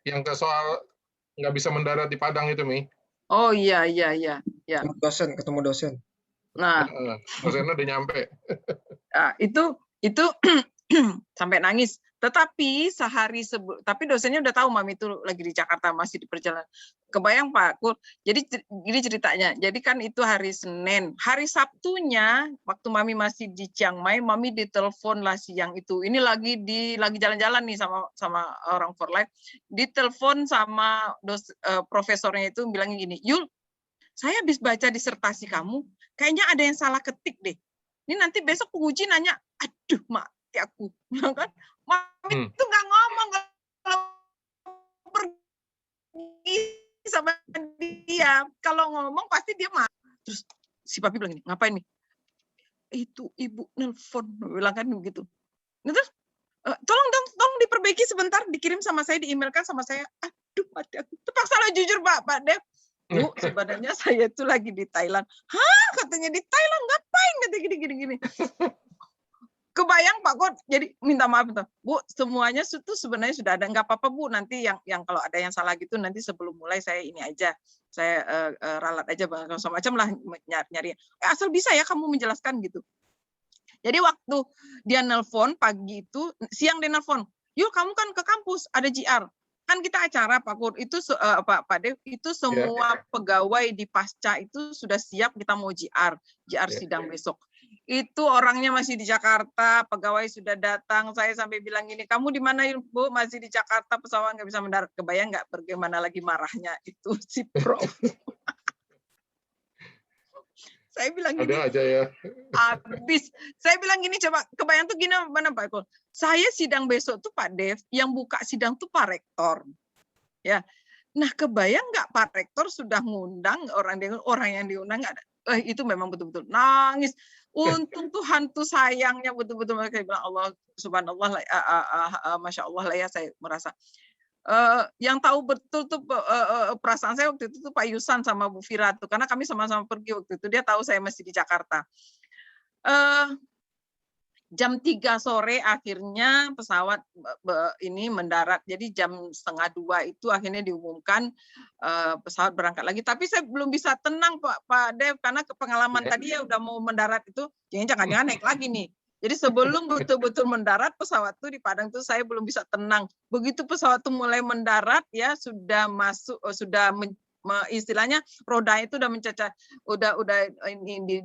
yang ke soal nggak bisa mendarat di Padang itu, Mi. Oh iya. Ketemu dosen. Nah, dosennya udah nyampe. Itu sampai nangis. Tetapi sehari sebelum, tapi dosennya udah tahu Mami itu lagi di Jakarta, masih di perjalanan. Kebayang Pak Kur. Jadi gini ceritanya. Jadi kan itu hari Senin. Hari Sabtunya waktu Mami masih di Chiang Mai, Mami ditelepon lah siang itu. Ini lagi jalan-jalan nih sama orang for life. Ditelepon sama profesornya itu bilangnya gini, "Yul, saya habis baca disertasi kamu, kayaknya ada yang salah ketik deh. Ini nanti besok penguji nanya, aduh mati aku." Kan Mami itu nggak ngomong kalau pergi sama dia. Kalau ngomong pasti dia marah. Terus si Papi bilang gini, "Ngapain nih?" "Itu ibu nelpon," bilang kan begitu. Terus tolong diperbaiki sebentar, dikirim sama saya, diemailkan sama saya. Aduh mati aku. Terpaksa lah jujur Pak Dev. "Bu, sebenarnya saya itu lagi di Thailand." "Hah?" Katanya, "Di Thailand ngapain?" Katanya gini. Kebayang Pak Kok, jadi minta maaf tuh. "Bu, semuanya itu sebenarnya sudah ada, nggak apa-apa Bu, nanti yang kalau ada yang salah gitu nanti sebelum mulai saya ini aja, saya ralat aja macam lah nyari. Asal bisa ya kamu menjelaskan gitu." Jadi waktu dia nelpon pagi itu, siang dia nelpon, "Yuk kamu kan ke kampus, ada JR." Kan kita acara Pak Kur, itu Pak Dev, itu semua pegawai di Pasca itu sudah siap kita mau JR sidang besok. Itu orangnya masih di Jakarta, pegawai sudah datang, saya sampai bilang gini, "Kamu di mana Bu?" "Masih di Jakarta, pesawat nggak bisa mendarat." Kebayang nggak bagaimana lagi marahnya itu si Prof. Saya bilang gini, ada aja ya. Habis. Saya bilang gini, coba kebayang tuh gini mana Pak Eko. Saya sidang besok tuh Pak Dev, yang buka sidang tuh Pak Rektor. Ya. Nah, kebayang nggak Pak Rektor sudah ngundang orang yang diundang nggak ada. Itu memang betul-betul nangis. Untung Tuhan tuh sayangnya betul-betul mereka bilang Allah subhanallah, masya Allah lah ya, saya merasa. Yang tahu betul tuh perasaan saya waktu itu tuh Pak Yusan sama Bu Fira tuh, karena kami sama-sama pergi waktu itu. Dia tahu saya masih di Jakarta. Jam 3 sore akhirnya pesawat ini mendarat. Jadi jam 1:30 itu akhirnya diumumkan pesawat berangkat lagi. Tapi saya belum bisa tenang Pak Dev, karena pengalaman tadi ya udah mau mendarat itu, jangan-jangan naik lagi nih. Jadi sebelum betul-betul mendarat pesawat tuh di Padang tuh saya belum bisa tenang. Begitu pesawat tuh mulai mendarat ya sudah masuk, istilahnya roda itu udah mencacat, udah ini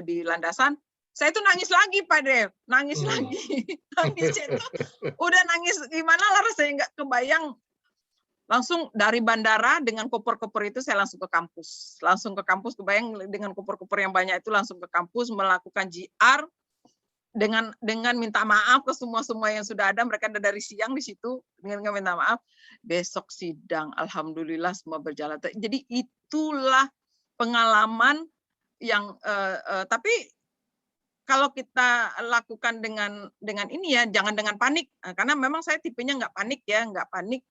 di landasan. Saya tuh nangis lagi Pak Dev, nangis lagi. Nangisnya itu udah nangis gimana lah rasanya, nggak kebayang. Langsung dari bandara dengan koper-koper itu saya langsung ke kampus. Kebayang dengan koper-koper yang banyak itu langsung ke kampus melakukan JR dengan minta maaf ke semua yang sudah ada. Mereka ada dari siang di situ dengan minta maaf. Besok sidang, alhamdulillah semua berjalan. Jadi itulah pengalaman yang tapi kalau kita lakukan dengan ini ya, jangan dengan panik. Karena memang saya tipenya nggak panik.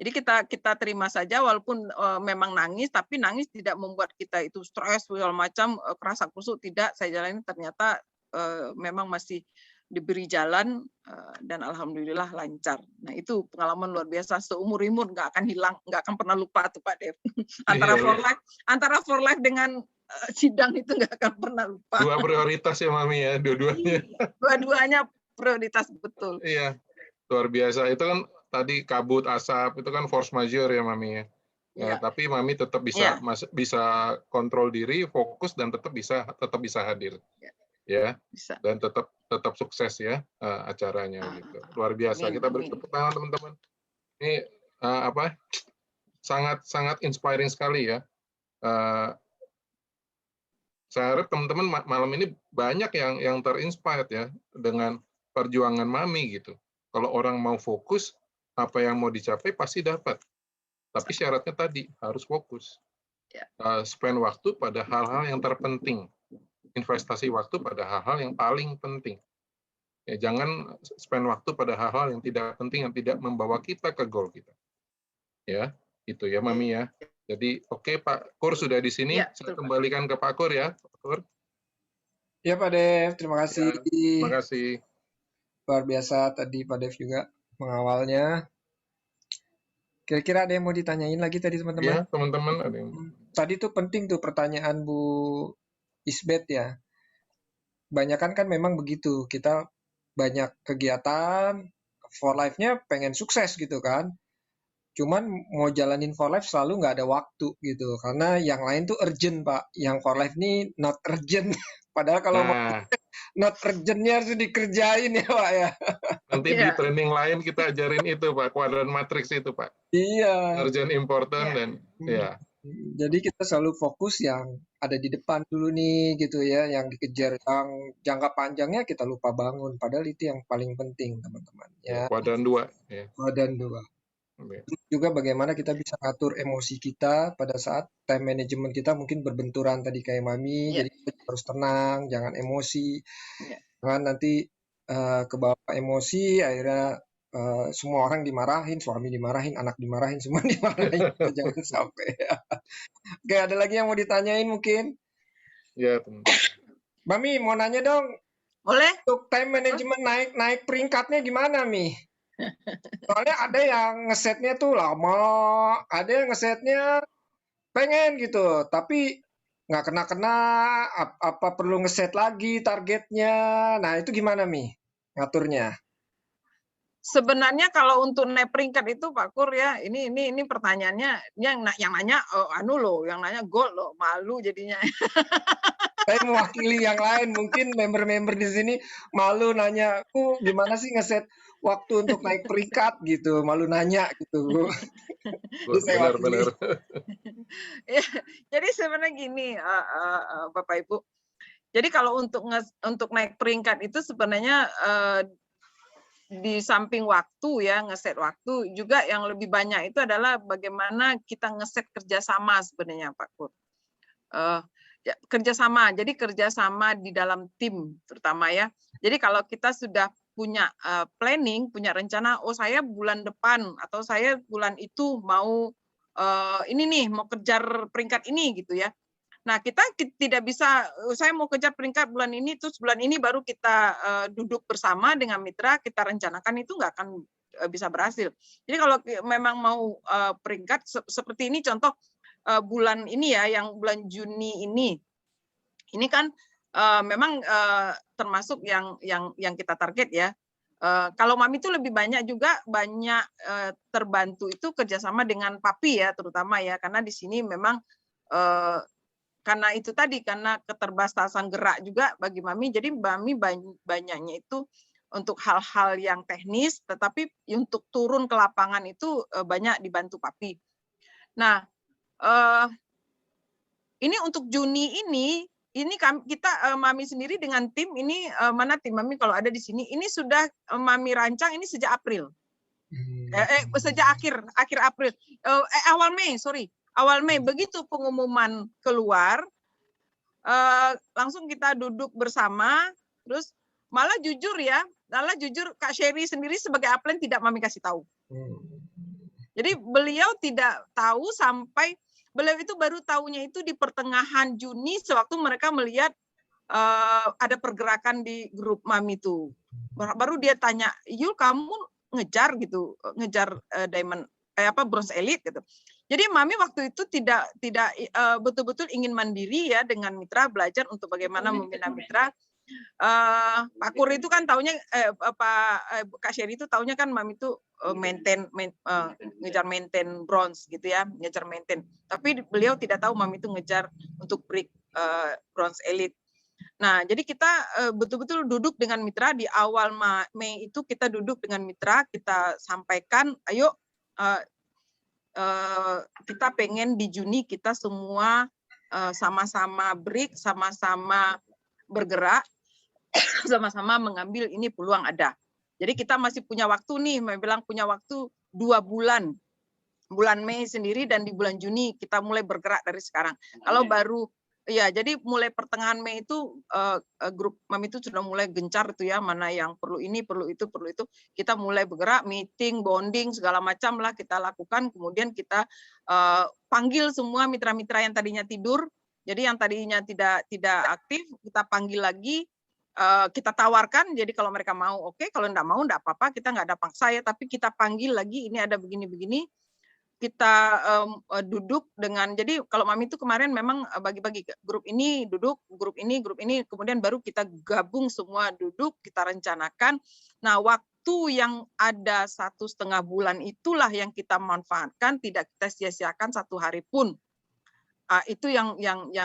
Jadi kita terima saja walaupun memang nangis, tapi nangis tidak membuat kita itu stres segala macam, kerasa kusuk, tidak. Saya jalani ternyata memang masih diberi jalan dan alhamdulillah lancar. Nah itu pengalaman luar biasa, seumur nggak akan hilang, nggak akan pernah lupa tuh Pak Dev. Antara for life dengan sidang itu nggak akan pernah lupa. Dua prioritas ya Mami ya, dua-duanya. Dua-duanya prioritas betul. Iya, luar biasa. Itu kan tadi kabut, asap, itu kan force majeure ya Mami ya. Ya, tapi Mami tetap bisa kontrol diri, fokus dan tetap bisa hadir. Ya. Bisa. Dan tetap sukses ya acaranya gitu. Luar biasa. Kita beri tepuk tangan teman-teman. Ini sangat inspiring sekali ya. Saya harap teman-teman malam ini banyak yang terinspired ya dengan perjuangan Mami gitu. Kalau orang mau fokus, apa yang mau dicapai pasti dapat. Tapi syaratnya tadi harus fokus. Spend waktu pada hal-hal yang terpenting. Investasi waktu pada hal-hal yang paling penting. Ya, jangan spend waktu pada hal-hal yang tidak penting, yang tidak membawa kita ke goal kita. Ya, itu ya Mami ya. Jadi oke, Pak Kur sudah di sini. Saya kembalikan ke Pak Kur ya. Pak Kur. Ya Pak Dev, terima kasih. Ya, terima kasih. Luar biasa tadi Pak Dev juga mengawalnya. Kira-kira ada yang mau ditanyain lagi tadi Ya, teman-teman? teman-teman ada yang Tadi tuh penting tuh pertanyaan Bu Isbet ya. Banyakan kan memang begitu. Kita banyak kegiatan, for life-nya pengen sukses gitu kan. Cuman mau jalanin for life selalu nggak ada waktu gitu. Karena yang lain tuh urgent, Pak. Yang for life ini not urgent. Padahal kalau mau Nah, not urgent-nya harus dikerjain ya, Pak ya. nanti di Iya, training lain kita ajarin itu, Pak, kuadran matriks itu, Pak. Iya. Urgent, important, iya. dan Hmm. ya. Jadi kita selalu fokus yang ada di depan dulu nih gitu ya, yang dikejar. Yang jangka panjangnya kita lupa bangun. Padahal itu yang paling penting teman-teman Ya, ya. kuadran 2. Ya. Dan dua. Oke. Terus juga bagaimana kita bisa ngatur emosi kita pada saat time management kita mungkin berbenturan tadi kayak Mami, Iya, jadi kita harus tenang, jangan emosi, iya. jangan nanti kebawa emosi, akhirnya semua orang dimarahin, suami dimarahin, anak dimarahin, semua dimarahin, jangan sampai. Oke, ada lagi yang mau ditanyain mungkin? Ya, teman. Mami, mau nanya dong, Boleh? untuk time management naik peringkatnya gimana, Mi? Soalnya ada yang ngesetnya tuh lama, ada yang ngesetnya pengen gitu, tapi nggak kena-kena, apa perlu ngeset lagi targetnya? Nah, itu gimana, Mi, ngaturnya? Sebenarnya kalau untuk naik peringkat itu Pak Kur ya, ini pertanyaannya yang nanya anu loh, yang nanya gold loh, malu jadinya. Saya mewakili yang lain, mungkin member-member di sini malu nanya, gimana sih ngeset waktu untuk naik peringkat gitu, malu nanya gitu. Jadi saya wakili. Benar-benar. Ya, jadi sebenarnya gini Bapak Ibu. Jadi kalau untuk naik peringkat itu sebenarnya di samping waktu ya, ngeset waktu, juga yang lebih banyak itu adalah bagaimana kita ngeset kerjasama sebenarnya Pak Kur. Ya, kerjasama, jadi kerjasama di dalam tim terutama ya. Jadi kalau kita sudah punya planning, punya rencana, oh saya bulan depan atau saya bulan itu mau ini nih, mau kejar peringkat ini gitu ya. Nah, kita tidak bisa, saya mau kejar peringkat bulan ini, terus bulan ini baru kita duduk bersama dengan mitra, kita rencanakan, itu nggak akan bisa berhasil. Jadi kalau memang mau peringkat, seperti ini contoh bulan ini ya, yang bulan Juni ini kan memang termasuk yang kita target ya. Kalau Mami itu lebih banyak juga terbantu itu kerjasama dengan Papi ya, terutama ya, karena di sini memang karena itu tadi, karena keterbatasan gerak juga bagi Mami, jadi Mami banyaknya itu untuk hal-hal yang teknis, tetapi untuk turun ke lapangan itu banyak dibantu Papi. Nah, ini untuk Juni ini kita Mami sendiri dengan tim ini, mana tim Mami kalau ada di sini, ini sudah Mami rancang ini sejak April. Sejak akhir April, awal Mei, awal Mei, begitu pengumuman keluar, langsung kita duduk bersama, terus malah jujur Kak Sherry sendiri sebagai upline tidak Mami kasih tahu. Jadi beliau tidak tahu sampai beliau itu baru tahunya itu di pertengahan Juni sewaktu mereka melihat ada pergerakan di grup Mami itu. Baru dia tanya, Yul kamu ngejar diamond bronze elite gitu. Jadi Mami waktu itu tidak betul-betul ingin mandiri ya dengan mitra, belajar untuk bagaimana membina mitra. Pak Kur itu kan taunya Kak Sherry itu taunya kan Mami itu ngejar maintain bronze gitu ya, ngejar maintain. Tapi beliau tidak tahu Mami itu ngejar untuk break bronze elite. Nah, jadi kita betul-betul duduk dengan mitra di awal Mei itu, kita duduk dengan mitra, kita sampaikan, ayo kita pengen di Juni kita semua sama-sama break, sama-sama bergerak, sama-sama mengambil ini peluang ada. Jadi kita masih punya waktu nih, bilang punya waktu 2 bulan. Bulan Mei sendiri dan di bulan Juni kita mulai bergerak dari sekarang. Kalau baru ya, jadi mulai pertengahan Mei itu grup Mami itu sudah mulai gencar itu ya, mana yang perlu ini, perlu itu. Kita mulai bergerak, meeting, bonding, segala macam lah kita lakukan. Kemudian kita panggil semua mitra-mitra yang tadinya tidur. Jadi yang tadinya tidak aktif, kita panggil lagi, kita tawarkan. Jadi kalau mereka mau, oke. Kalau enggak mau, enggak apa-apa. Kita enggak ada paksa ya, tapi kita panggil lagi, ini ada begini-begini. duduk dengan, jadi kalau Mami itu kemarin memang bagi-bagi grup ini duduk, grup ini, kemudian baru kita gabung semua duduk, kita rencanakan. Nah, waktu yang ada 1,5 bulan itulah yang kita manfaatkan, tidak kita sia-siakan 1 hari pun. Itu yang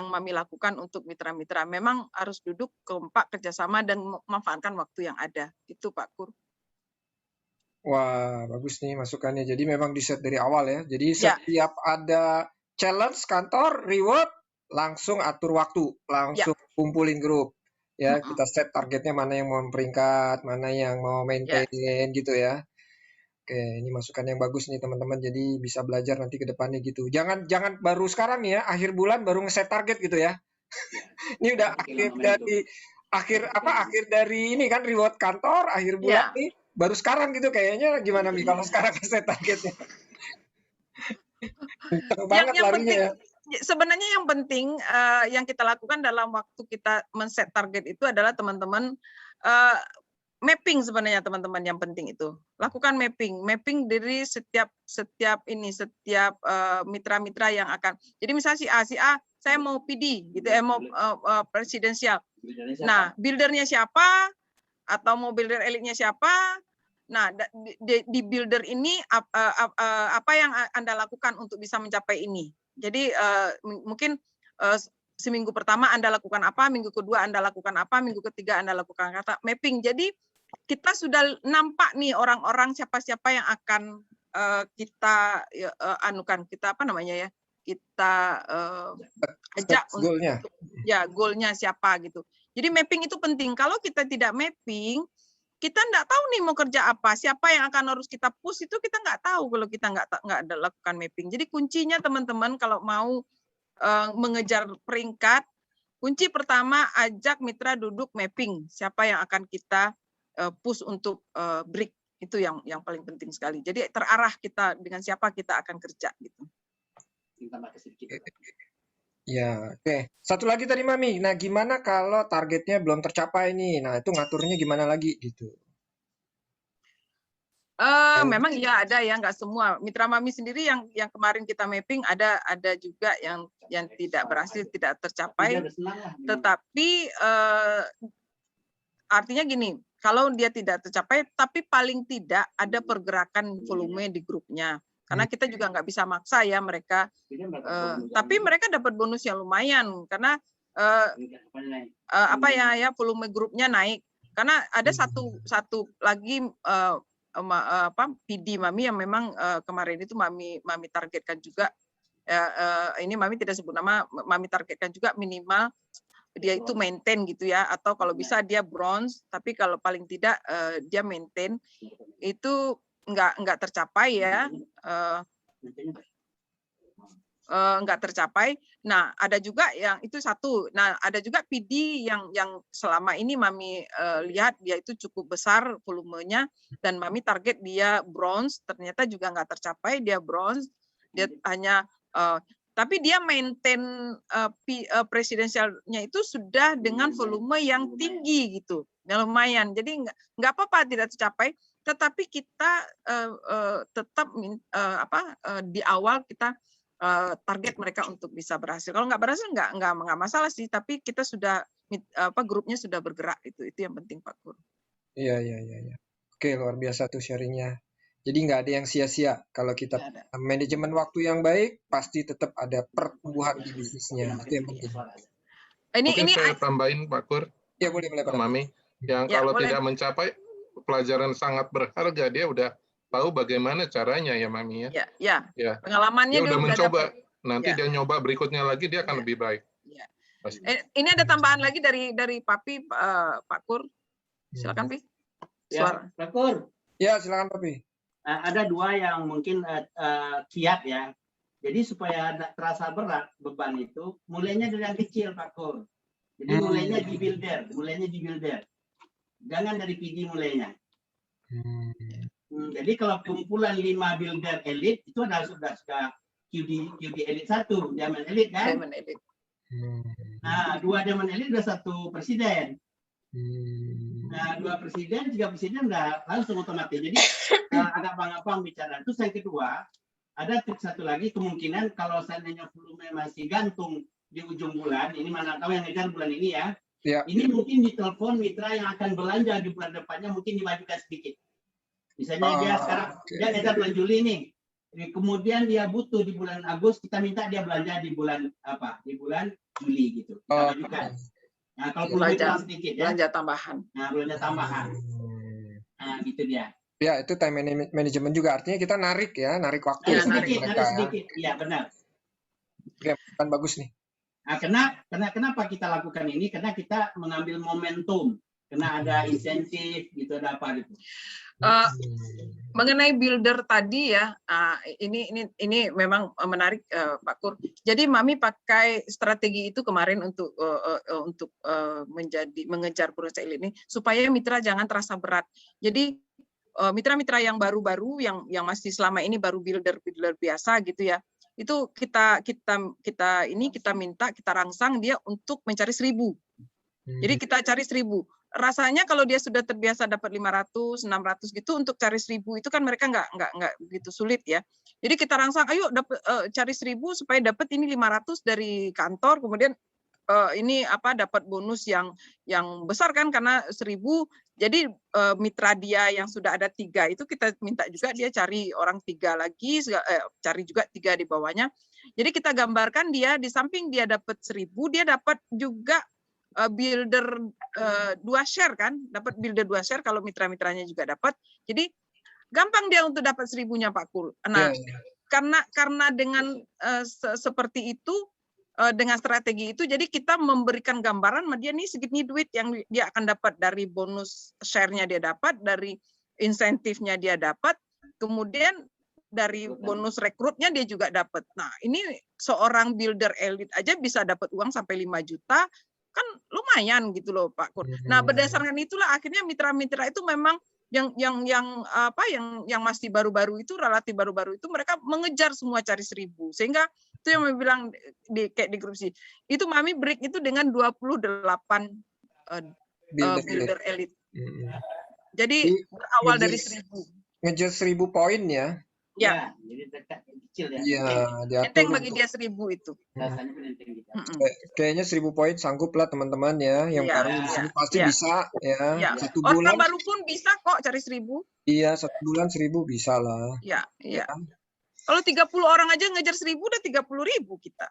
Mami lakukan untuk mitra-mitra. Memang harus duduk kompak, kerjasama, dan memanfaatkan waktu yang ada. Itu Pak Kur. Wah, bagus nih masukannya. Jadi memang di set dari awal ya. Jadi Ya. setiap ada challenge kantor, reward, langsung atur waktu, langsung kumpulin grup. Ya, kita set targetnya mana yang mau peringkat, mana yang mau maintain gitu ya. Oke, ini masukan yang bagus nih teman-teman. Jadi bisa belajar nanti ke depannya gitu. Jangan baru sekarang nih ya, akhir bulan baru ngeset target gitu ya. Ini udah akhir dari ini kan reward kantor, akhir bulan nih. Baru sekarang gitu kayaknya, gimana Mi kalau sekarang ngeset targetnya? Banget yang larinya penting, ya. sebenarnya yang penting yang kita lakukan dalam waktu kita men-set target itu adalah teman-teman mapping. Sebenarnya teman-teman yang penting itu lakukan mapping dari setiap mitra-mitra yang akan. Jadi misalnya si A saya mau PD gitu, mau presidensial. Nah, buildernya siapa atau mau builder elitnya siapa? Nah, di builder ini apa yang Anda lakukan untuk bisa mencapai ini? Jadi mungkin seminggu pertama Anda lakukan apa, minggu kedua Anda lakukan apa, minggu ketiga Anda lakukan kata mapping. Jadi kita sudah nampak nih orang-orang siapa-siapa yang akan kita anukan, kita apa namanya ya, kita ajak untuk goalnya siapa gitu. Jadi mapping itu penting. Kalau kita tidak mapping, kita nggak tahu nih mau kerja apa, siapa yang akan harus kita push, itu kita nggak tahu kalau kita nggak ada lakukan mapping. Jadi kuncinya teman-teman kalau mau mengejar peringkat, kunci pertama ajak mitra duduk mapping, siapa yang akan kita push untuk break, itu yang paling penting sekali. Jadi terarah kita dengan siapa kita akan kerja gitu. Ya, oke. Satu lagi tadi Mami. Nah, gimana kalau targetnya belum tercapai nih? Nah, itu ngaturnya gimana lagi gitu? Memang iya ada ya, nggak semua. Mitra Mami sendiri yang kemarin kita mapping ada juga yang tidak berhasil, tidak tercapai. Tetapi artinya gini, kalau dia tidak tercapai, tapi paling tidak ada pergerakan volume di grupnya. Karena kita juga nggak bisa maksa ya mereka, tapi mereka dapat bonus yang lumayan karena volume grupnya naik. Karena ada satu lagi PD Mami yang memang kemarin itu Mami targetkan juga. Ini Mami tidak sebut nama, Mami targetkan juga minimal dia itu maintain gitu ya, atau kalau bisa dia bronze, tapi kalau paling tidak dia maintain. Itu nggak tercapai ya, nggak tercapai. Nah, ada juga yang itu satu. Nah, ada juga PD yang selama ini Mami lihat dia itu cukup besar volumenya, dan Mami target dia bronze, ternyata juga nggak tercapai, dia bronze. Dia hanya tapi dia maintain presidensialnya itu sudah dengan volume yang tinggi gitu, lumayan. Jadi nggak apa-apa tidak tercapai, tetapi kita tetap di awal kita target mereka untuk bisa berhasil. Kalau nggak berhasil nggak masalah sih, tapi kita sudah grupnya sudah bergerak, itu yang penting Pak Kur. Iya. Oke, luar biasa tuh sharingnya. Jadi nggak ada yang sia-sia. Kalau kita manajemen waktu yang baik, pasti tetap ada pertumbuhan di bisnisnya. Itu yang penting. Mungkin saya tambahin Pak Kur. Ya boleh Pak Mami. Yang kalau tidak mencapai, pelajaran sangat berharga, dia udah tahu bagaimana caranya ya Mami ya. Ya. Pengalamannya dia udah mencoba. Nanti ya. Dia nyoba berikutnya lagi dia akan lebih baik. Ya. Ini ada tambahan lagi dari Papi, Pak Kur. Silakan Pi. Ya, Pak Kur. Ya, silakan Papi. Ada dua yang mungkin kiat ya. Jadi supaya tidak terasa berat beban itu, mulainya dari yang kecil Pak Kur. Jadi mulainya di builder. Jangan dari PD mulainya. Jadi kalau kumpulan 5 builder elit itu sudah QD elit 1, Diamond elit kan? Diamond elit. Nah, 2 Diamond elit udah 1 presiden. Nah, 2 presiden, 3 presiden udah langsung otomatis. Jadi agak bang-abang bicara. Terus yang kedua, ada trik satu lagi, kemungkinan kalau seandainya volume masih gantung di ujung bulan, ini mana tahu yang ngejar bulan ini ya. Ya. Ini mungkin ditelepon mitra yang akan belanja di bulan depannya, mungkin dimajukan sedikit. Misalnya dia sekarang dia ngejar bulan Juli nih, kemudian dia butuh di bulan Agustus, kita minta dia belanja di bulan apa? Di bulan Juli gitu. Kita majukan. Nah, kalau volume kurang sedikit ya. Belanja tambahan. Nah, belanja tambahan. Nah, gitu dia. Ya, itu time management juga, artinya kita narik waktu. Sedikit. Iya, benar. Oke, kan bagus nih. Nah, kenapa kita lakukan ini? Karena kita mengambil momentum. Karena ada insentif, gitu, ada apa gitu. Mengenai builder tadi ya, ini memang menarik Pak Kur. Jadi Mami pakai strategi itu kemarin untuk mengejar bonus elit ini supaya mitra jangan terasa berat. Jadi mitra-mitra yang baru-baru yang masih selama ini baru builder biasa gitu ya, itu kita minta, kita rangsang dia untuk mencari 1.000. Jadi kita cari 1.000. Rasanya kalau dia sudah terbiasa dapat 500, 600 gitu, untuk cari 1.000 itu kan mereka nggak begitu sulit ya. Jadi kita rangsang, ayo cari 1.000 supaya dapat ini 500 dari kantor, kemudian ini dapat bonus yang besar kan karena 1.000. Jadi mitra dia yang sudah ada 3 itu kita minta juga dia cari orang 3 lagi, cari juga 3 di bawahnya. Jadi kita gambarkan dia di samping dia dapat 1.000, dia dapat juga builder 2 share kan, dapat builder 2 share kalau mitra-mitranya juga dapat. Jadi gampang dia untuk dapat 1.000-nya Pak Kul. Nah, karena dengan seperti itu, dengan strategi itu, jadi kita memberikan gambaran dia nih segini duit yang dia akan dapat dari bonus share-nya dia dapat, dari insentifnya dia dapat, kemudian dari bonus rekrutnya dia juga dapat. Nah, ini seorang builder elit aja bisa dapat uang sampai 5 juta, kan lumayan gitu loh Pak Kur. Nah, berdasarkan itulah akhirnya mitra-mitra itu memang yang masih baru-baru itu, relatif baru-baru itu mereka mengejar semua cari 1.000. Sehingga itu yang Mami bilang kayak di grup sih. Itu Mami break itu dengan 28 builder elit. Jadi berawal dari 1.000. Ngejar 1.000 poin ya. Ya. Jadi kecil ya. Iya, enteng bagi dia 1.000 itu. Rasanya pun enteng gitu. Kayaknya 1.000 poin sanggup lah teman-teman ya. Yang baru di sini pasti bisa ya. 1 bulan. Orang baru pun bisa kok cari 1.000. Iya, 1 bulan 1.000 bisa lah. Iya. Kalau 30 orang aja ngejar 1.000 udah 30.000 kita.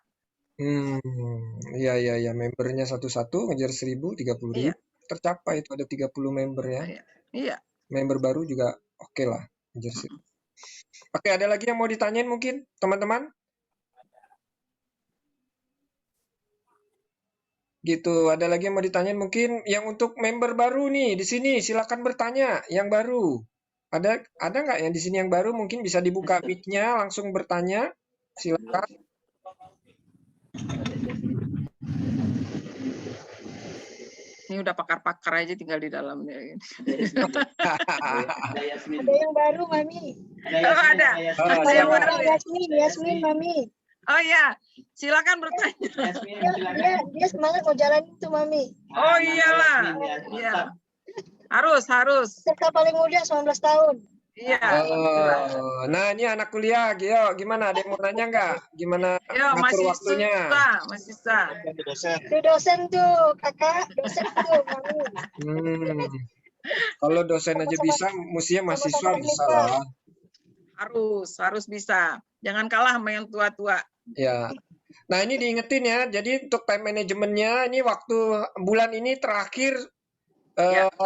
Iya. Membernya satu-satu ngejar 1.000, 30.000. Iya. Tercapai itu ada 30 member ya. Iya. Member baru juga oke lah ngejar 1.000. Oke, ada lagi yang mau ditanyain mungkin teman-teman? Gitu, ada lagi yang mau ditanyain mungkin yang untuk member baru nih di sini, silakan bertanya yang baru. Ada nggak yang di sini yang baru, mungkin bisa dibuka mic-nya langsung bertanya. Silakan. Ini udah pakar-pakar aja tinggal di dalamnya. Ada yang baru, Mami. Ada yang baru. Yasmin, Mami. Oh ya, silakan bertanya. Dia semangat mau jalan itu, Mami. Oh iyalah. Iya. Harus. Serta paling muda 19 tahun. Iya. Nah, ini anak kuliah, Gio, gimana? Ada yang mau nanya nggak? Gimana ngatur waktunya? Masih sah. Itu dosen tuh, kakak. Dosen tuh, Mami. Kalau dosen aja bisa, mestinya mahasiswa bisa lah. Harus bisa. Jangan kalah sama yang tua-tua. Ya. Nah, ini diingetin ya. Jadi untuk time manajemennya, ini waktu bulan ini terakhir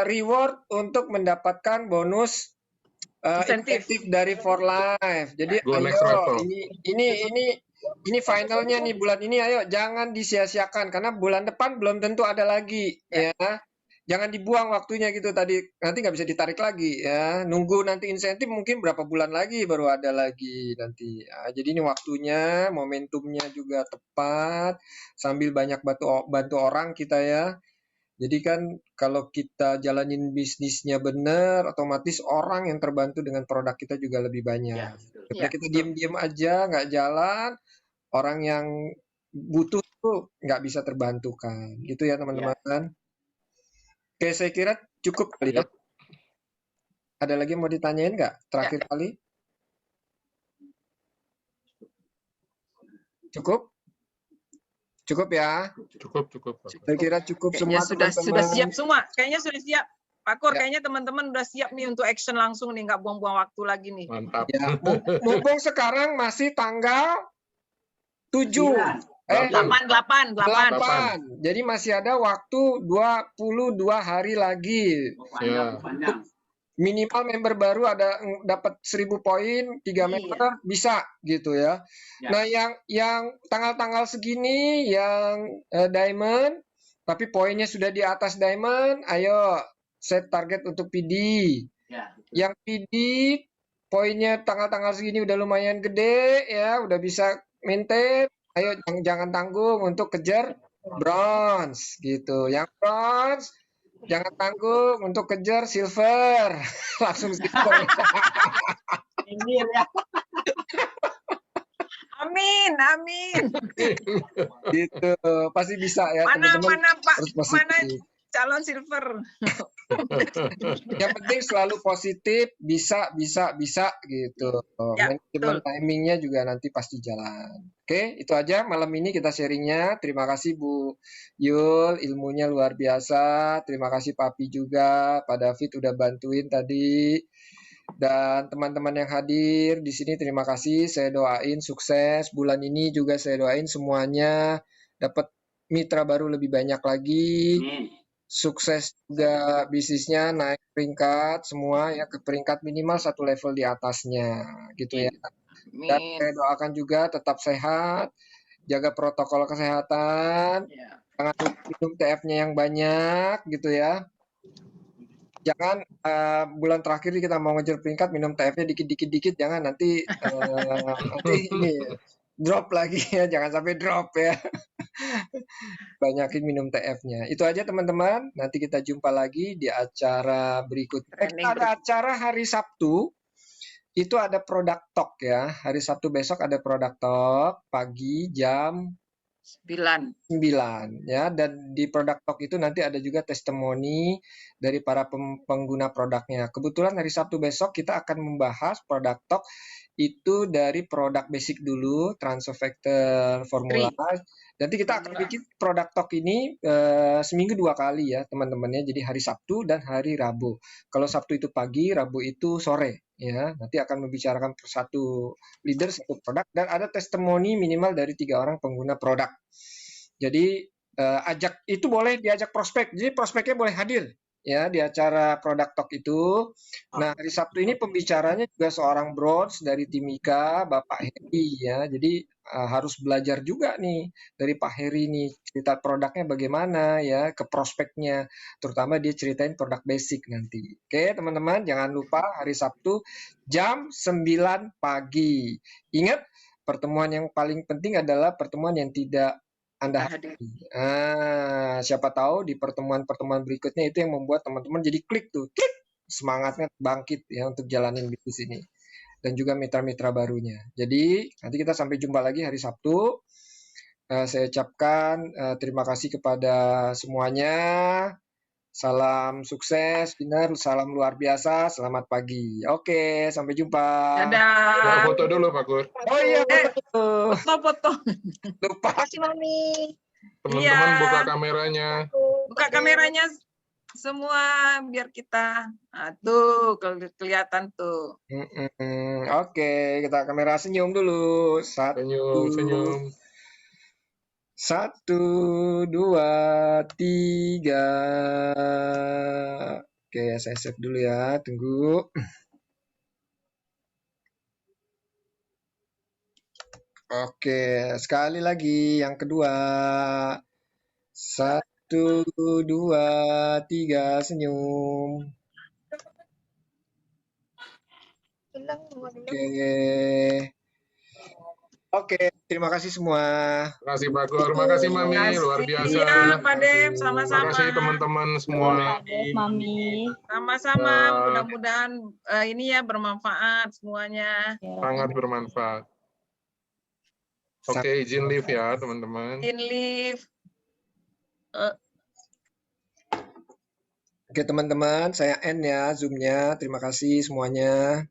reward untuk mendapatkan bonus insentif dari For Life. Jadi ayo, ini finalnya nih bulan ini, ayo jangan disia-siakan karena bulan depan belum tentu ada lagi ya. Jangan dibuang waktunya gitu tadi, nanti nggak bisa ditarik lagi ya. Nunggu nanti insentif mungkin berapa bulan lagi baru ada lagi nanti. Ya, jadi ini waktunya, momentumnya juga tepat sambil banyak bantu orang kita ya. Jadi kan kalau kita jalanin bisnisnya benar, otomatis orang yang terbantu dengan produk kita juga lebih banyak. Ketika kita diem-diem aja, nggak jalan, orang yang butuh tuh nggak bisa terbantukan. Gitu ya teman-teman. Oke, saya kira cukup kali ya. Ada lagi yang mau ditanyain nggak? Terakhir kali. Cukup? Cukup ya? Cukup. Pak. Saya kira cukup Kayaknya semua sudah teman-teman. siap semua. Kayaknya sudah siap. Pak Kur, Ya. kayaknya teman-teman udah siap nih untuk action langsung nih, nggak buang-buang waktu lagi nih. Mantap. Ya, mumpung sekarang masih tanggal 7. 8. 8. Jadi masih ada waktu 22 hari lagi. Ya. Panjang. Minimal member baru ada dapat 1000 poin, 3 Iya. member bisa gitu ya. Ya. Nah, yang tanggal-tanggal segini yang diamond tapi poinnya sudah di atas diamond, ayo set target untuk PD. Ya. Yang PD poinnya tanggal-tanggal segini udah lumayan gede ya, udah bisa maintain. Ayo jangan tanggung untuk kejar bronze gitu. Yang bronze jangan tanggung untuk kejar silver. Langsung silver. Ini ya. Amin. Gitu. Pasti bisa ya Mana teman-teman. Pak? Harus Mana positif. calon silver? Yang penting selalu positif, bisa gitu. Ya, Manajemen betul. timingnya juga nanti pasti jalan. Oke, itu aja malam ini kita sharingnya. Terima kasih Bu Yul, ilmunya luar biasa. Terima kasih Papi juga, Pak David udah bantuin tadi. Dan teman-teman yang hadir di sini terima kasih. Saya doain sukses. Bulan ini juga saya doain semuanya dapat mitra baru lebih banyak lagi. Amin. Sukses juga bisnisnya, naik peringkat semua ya, ke peringkat minimal 1 level di atasnya gitu ya. Dan Amin. saya doakan juga tetap sehat, jaga protokol kesehatan, Ya. jangan lupa minum TF-nya yang banyak gitu ya. Jangan bulan terakhir kita mau ngejar peringkat minum TF-nya dikit, jangan nanti ini drop lagi ya, jangan sampai drop ya. Banyakin minum TF-nya. Itu aja teman-teman. Nanti kita jumpa lagi di acara berikutnya. Kita ada acara hari Sabtu. Itu ada product talk ya. Hari Sabtu besok ada product talk pagi jam 9 ya. Dan di product talk itu nanti ada juga testimoni dari para pengguna produknya. Kebetulan hari Sabtu besok kita akan membahas product talk itu dari produk basic dulu, transfer factor, formula. Nanti kita akan bikin product talk ini seminggu 2 kali ya teman-temannya. Jadi hari Sabtu dan hari Rabu. Kalau Sabtu itu pagi, Rabu itu sore ya. Nanti akan membicarakan satu leader, satu produk, dan ada testimoni minimal dari 3 orang pengguna produk. Jadi ajak itu boleh diajak prospek. Jadi prospeknya boleh hadir ya di acara product talk itu. Nah, hari Sabtu ini pembicaranya juga seorang bronze dari Timika, Bapak Heri ya. Jadi harus belajar juga nih dari Pak Heri nih, cerita produknya bagaimana ya, ke prospeknya. Terutama dia ceritain produk basic nanti. Oke, teman-teman, jangan lupa hari Sabtu jam 9 pagi. Ingat, pertemuan yang paling penting adalah pertemuan yang tidak Anda hadiri. Siapa tahu di pertemuan-pertemuan berikutnya itu yang membuat teman-teman jadi klik tuh, klik, semangatnya bangkit ya untuk jalanin bisnis ini. Dan juga mitra-mitra barunya. Jadi nanti kita sampai jumpa lagi hari Sabtu. Saya ucapkan terima kasih kepada semuanya. Salam sukses, Biner. Salam luar biasa. Selamat pagi. Oke, sampai jumpa. Dadah. Ya, foto dulu Pak Kur. Oh iya, Foto. lupa. Terima kasih Mami. Teman-teman Iya. buka kameranya. Buka kameranya semua biar kita. Tuh kelihatan tuh. Oke, kita kamera senyum dulu. Senyum. 1, 2, 3. Oke, saya save dulu ya. Tunggu. Oke, sekali lagi yang kedua. 1, 2, 3, senyum. Oke, terima kasih semua. Terima kasih Pak Kur. Terima kasih Mami, luar biasa. Iya, Pak Dem, sama-sama. Terima kasih teman-teman semua. Mami. Sama-sama, mudah-mudahan ini ya bermanfaat semuanya. Sangat bermanfaat. Oke, izin live ya teman-teman. In live. Oke teman-teman, saya end ya Zoom-nya. Terima kasih semuanya.